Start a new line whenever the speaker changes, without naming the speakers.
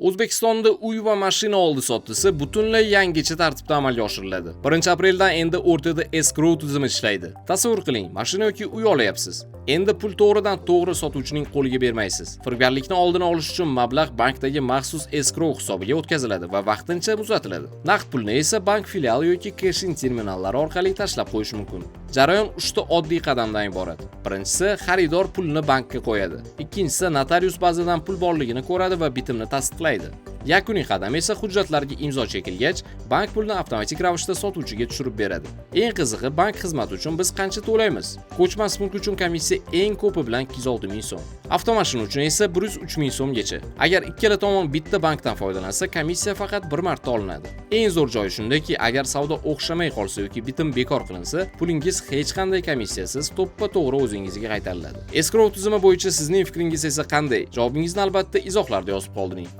O'zbekistonda uy va mashina oldi-sottisi butunlay yangicha tartibda amalga oshiriladi. 1-apreldan endi o'rtada escrow tizimi ishlaydi. Tasavvur qiling, mashina yoki uy olyapsiz. Endi pul to'g'ridan-to'g'ri sotuvchining qo'liga bermaysiz. Firibgarlikni oldini olish uchun mablag' bankdagi maxsus escrow hisobiga o'tkaziladi va vaqtincha uzatiladi. Naqd pulni esa bank filiali yoki cashing terminallari orqali tashlab qo'yish mumkin. Jarayon 3 ta oddiy qadamdan iborat. Birinchisi, xaridor pulni bankka qo'yadi. Ikkinchisi, notarius bazadan pul borligini ko'radi va bitimni tasdiqlaydi. Yakuniy qadam esa hujjatlarga imzo chekilgach, bank pulni avtomatik ravishda sotuvchiga tushirib beradi. Eng qizig'i, bank xizmati uchun biz qancha to'laymiz? Ko'chmas mulk uchun komissiya eng ko'pi bilan 206 ming so'm. Avtomashina uchun esa 103 ming so'mgacha. Agar ikkala tomon bitta bankdan foydalansa, komissiya faqat bir marta olinadi. Eng zo'r joyi shundaki, agar savdo o'xshamay qolsa yoki bitim bekor qilinsa, pulingiz hech qanday komissiyasiz to'ppa-to'g'ri o'zingizga qaytariladi. Escrow tizimi bo'yicha sizning fikringiz esa qanday? Javobingizni albatta izohlarda yozib qoldiring.